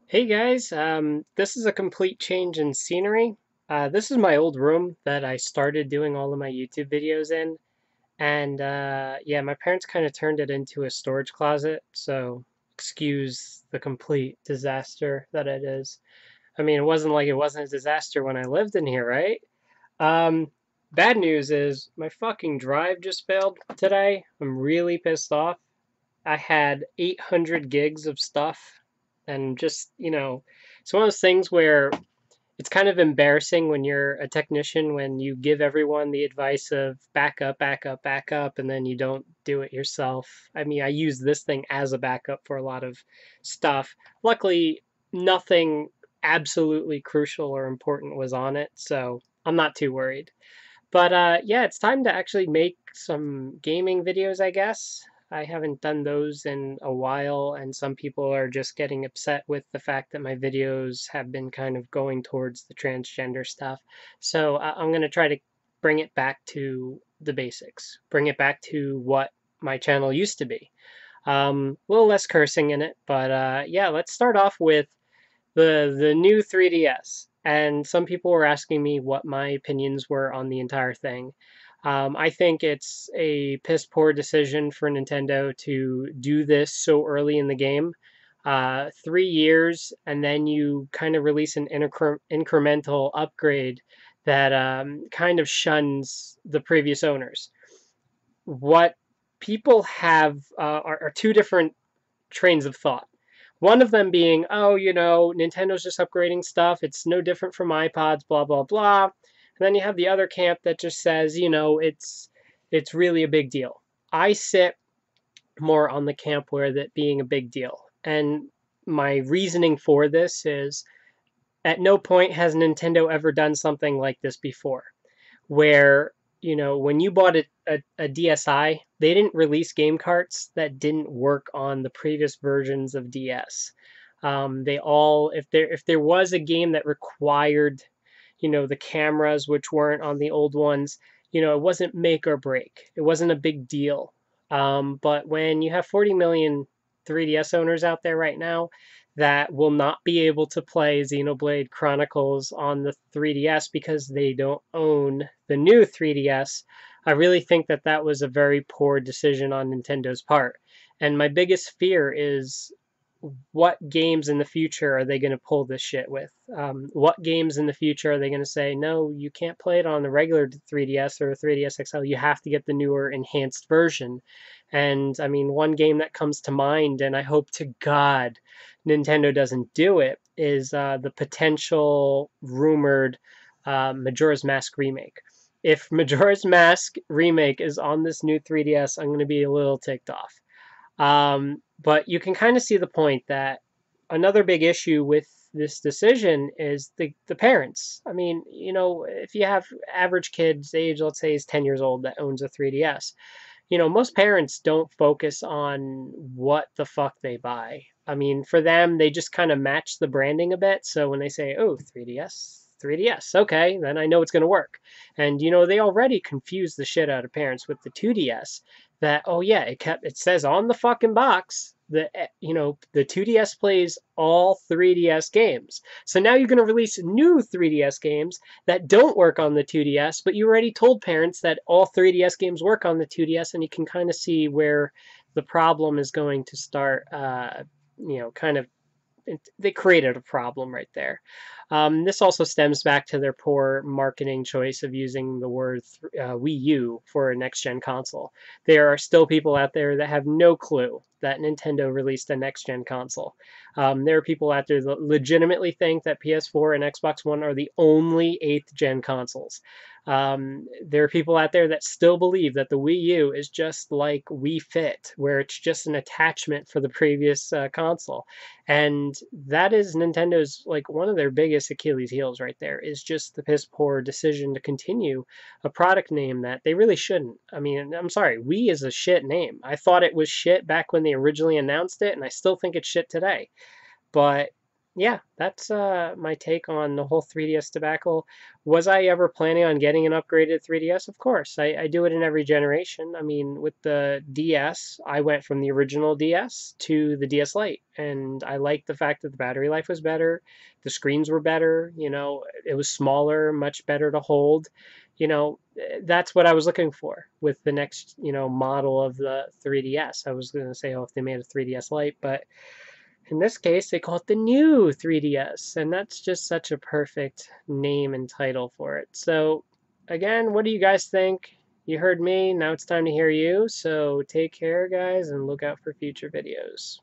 Hey guys, this is a complete change in scenery. This is my old room that I started doing all of my YouTube videos in, and yeah, my parents kind of turned it into a storage closet, so excuse the complete disaster that it is. I mean, it wasn't like it wasn't a disaster when I lived in here, right? Um, Bad news is my fucking drive just failed today. I'm really pissed off. I had 800 gigs of stuff and just, it's one of those things where it's kind of embarrassing when you're a technician when you give everyone the advice of back up, back up, back up, and then you don't do it yourself. I mean, I use this thing as a backup for a lot of stuff. Luckily, nothing absolutely crucial or important was on it, so I'm not too worried. But yeah, it's time to actually make some gaming videos, I guess. I haven't done those in a while, and some people are just getting upset with the fact that my videos have been kind of going towards the transgender stuff. So I'm going to try to bring it back to the basics, bring it back to what my channel used to be. A little less cursing in it, but yeah, let's start off with the new 3DS, and some people were asking me what my opinions were on the entire thing. I think it's a piss poor decision for Nintendo to do this so early in the game. 3 years, and then you kind of release an incremental upgrade that kind of shuns the previous owners. What people have are two different trains of thought. One of them being, oh, Nintendo's just upgrading stuff. It's no different from iPods, blah blah blah. And then you have the other camp that just says, it's really a big deal. I sit more on the camp where that being a big deal. And my reasoning for this is at no point has Nintendo ever done something like this before where when you bought a DSi, they didn't release game carts that didn't work on the previous versions of DS. They all, if there was a game that required, the cameras which weren't on the old ones, it wasn't make or break. It wasn't a big deal. But when you have 40 million 3DS owners out there right now, that will not be able to play Xenoblade Chronicles on the 3DS because they don't own the new 3DS. I really think that that was a very poor decision on Nintendo's part. And my biggest fear is what games in the future are they going to pull this shit with? What games in the future are they going to say, no, you can't play it on the regular 3DS or 3DS XL. You have to get the newer enhanced version. And I mean, one game that comes to mind, and I hope to God Nintendo doesn't do it, is the potential rumored Majora's Mask remake. If Majora's Mask remake is on this new 3DS, I'm going to be a little ticked off. But you can kind of see the point that another big issue with this decision is the parents. I mean, if you have average kids, age, let's say, is 10 years old that owns a 3DS, most parents don't focus on what the fuck they buy. I mean, for them, they just kind of match the branding a bit. So when they say, oh, 3DS, 3DS, okay, then I know it's going to work. And, they already confuse the shit out of parents with the 2DS that, oh, yeah, it says on the fucking box that, the 2DS plays all 3DS games. So now you're going to release new 3DS games that don't work on the 2DS, but you already told parents that all 3DS games work on the 2DS, and you can kind of see where the problem is going to start, kind of they created a problem right there. This also stems back to their poor marketing choice of using the word Wii U for a next gen console. There are still people out there that have no clue that Nintendo released a next gen console. There are people out there that legitimately think that PS4 and Xbox One are the only 8th gen consoles. There are people out there that still believe that the Wii U is just like Wii Fit, where it's just an attachment for the previous console. And that is Nintendo's, like, one of their biggest Achilles heels right there, is just the piss poor decision to continue a product name that they really shouldn't. I mean, I'm sorry, Wii is a shit name. I thought it was shit back when they originally announced it, and I still think it's shit today. But Yeah, that's my take on the whole 3DS debacle. Was I ever planning on getting an upgraded 3DS? Of course. I do it in every generation. I mean, with the DS, I went from the original DS to the DS Lite, and I liked the fact that the battery life was better, the screens were better, it was smaller, much better to hold. That's what I was looking for with the next, model of the 3DS. I was going to say, oh, if they made a 3DS Lite, but in this case, they call it the new 3DS, and that's just such a perfect name and title for it. So, again, what do you guys think? You heard me, now it's time to hear you. So, take care, guys, and look out for future videos.